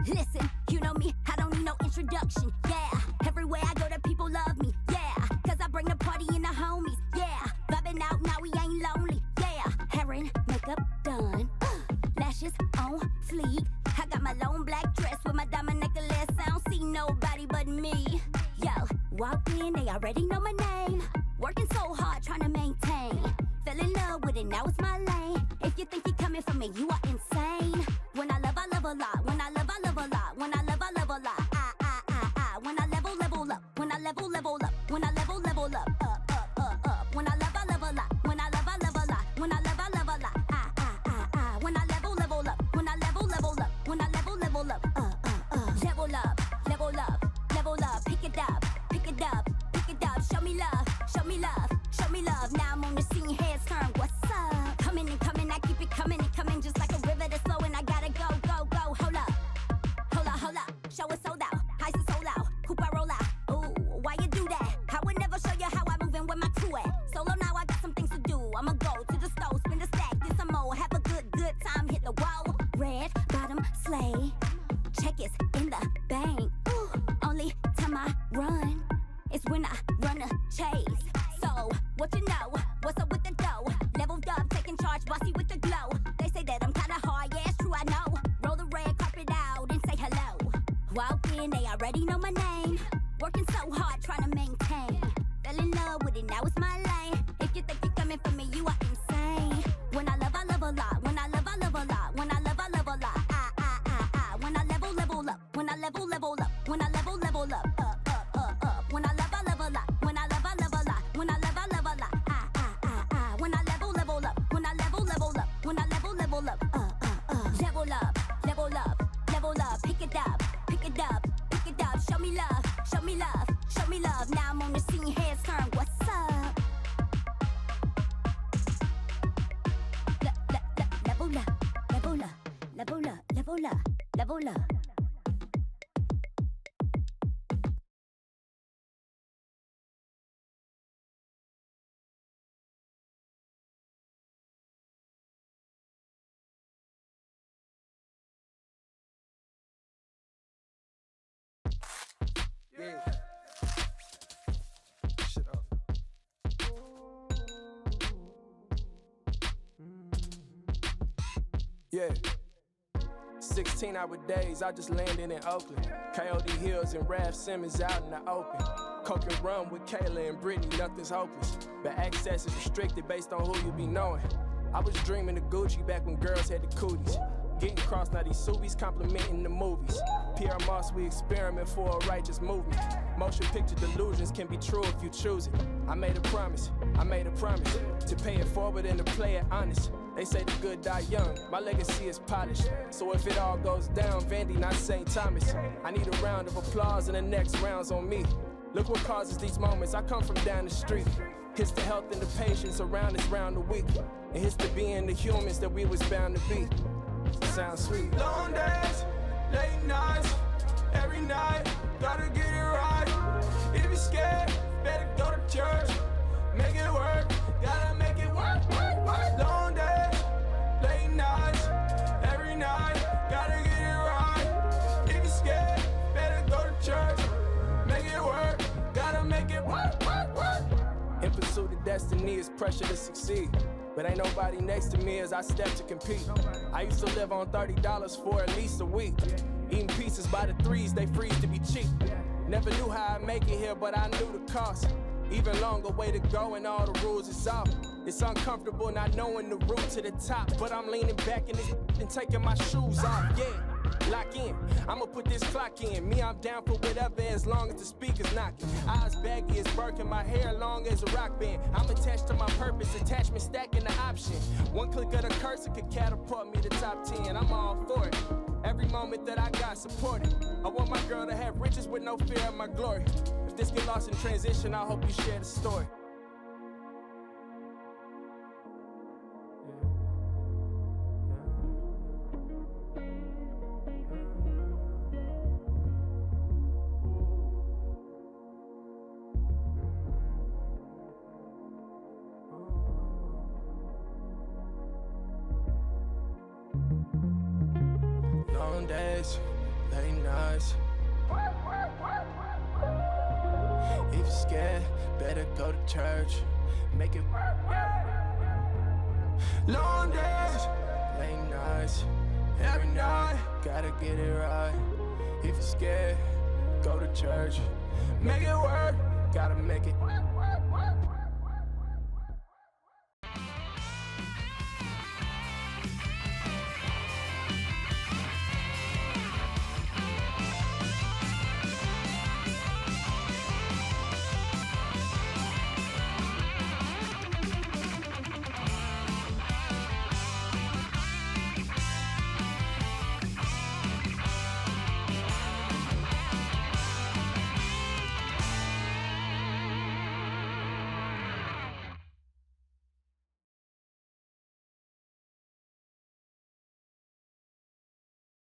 Listen, you know me, I don't need no introduction, yeah. Everywhere I go, the people love me, yeah. Cause I bring the party in the homies, yeah. Vibing out, now we ain't lonely, yeah. Hair and makeup done, lashes on fleek. I got my long black dress with my diamond necklace. I don't see nobody but me. Yo, walk in, they already know my name. Working so hard, trying to maintain. Fell in love with it, now it's my lane. If you think you're coming for me, you are insane. When I love a lot. When I love a lot. When I love a lot. When I level up. When I level up. When I level up. Up. When I love a lot. When I love a lot. When I love a lot. When I level up. When I level up. When I level up. Level up. Pick it up. Show me love. Now I'm on the scene, heads turn. What's up? Coming, I keep it coming, just like a river that's flowing. I gotta go. Hold up. Show it sold out. Ice is sold out. Coupe I roll out. Ooh, why you do that? I would never show you how I move and where my crew at. Solo now, I got some things to do. I'ma go to the stove, spin the stack, get some more. Have a good time, hit the wall. Red bottom sleigh. Check is in the bank. Ooh, only time I run is when I run a chase. So, what you know? What's up with the dough? Leveled up, taking charge, bossy with the glow. They say that I'm kinda hard, yeah, it's true, I know. Roll the red carpet out and say hello. Walk in, they already know my name. Working so hard, trying to maintain. Fell in love with it, now it's my lane. If you think you're coming for me, you are insane. When I love a lot. When I love a lot. When I love a lot. When I level up. When I level up. When I level up. Up. When I love a lot. When I love a lot. When I love a lot. When I level up. When I level up. When I level up. Level up. Pick it up. Show me love. Now I'm on the scene, heads turn. What's up? Level up. Yeah. Shut up. Yeah. 16-hour days, I just landed in Oakland. Coyote Hills and Raph Simmons out in the open. Coke and rum with Kayla and Brittany, nothing's hopeless. But access is restricted based on who you be knowing. I was dreaming of Gucci back when girls had the cooties. Getting crossed, now these Subies complimenting the movies. Pierre Moss, we experiment for a righteous movement. Motion picture delusions can be true if you choose it. I made a promise to pay it forward and to play it honest. They say the good die young, my legacy is polished. So if it all goes down, Vandy, not St. Thomas. I need a round of applause and the next round's on me. Look what causes these moments, I come from down the street. It's the health and the patience around us round the week. And it's the being the humans that we was bound to be. Sounds sweet. Long days, late nights, every night, gotta get it right. If you're scared, better go to church. Make it work, gotta make it work. Long days, late nights, every night, gotta get it right. If you're scared, better go to church. Make it work, gotta make it work. In pursuit of destiny is pressure to succeed. But ain't nobody next to me as I step to compete. I used to live on $30 for at least a week. Eating pizzas by the threes, they freeze to be cheap. Never knew how I'd make it here, but I knew the cost. Even longer way to go and all the rules is off. It's uncomfortable not knowing the route to the top. But I'm leaning back in this and taking my shoes off, yeah. Lock in, I'ma put this clock in. Me, I'm down for whatever as long as the speaker's knocking. Eyes baggy as Birkin, my hair long as a rock band. I'm attached to my purpose, attachment stacking the option. One click of the cursor could catapult me to top 10. I'm all for it. Every moment that I got supported. I want my girl to have riches with no fear of my glory. If this get lost in transition, I hope you share the story. nights. If you're scared, better go to church. Make it work. Long days, late nights, every night. Gotta get it right. If you're scared, go to church. Make it work. Gotta make it work.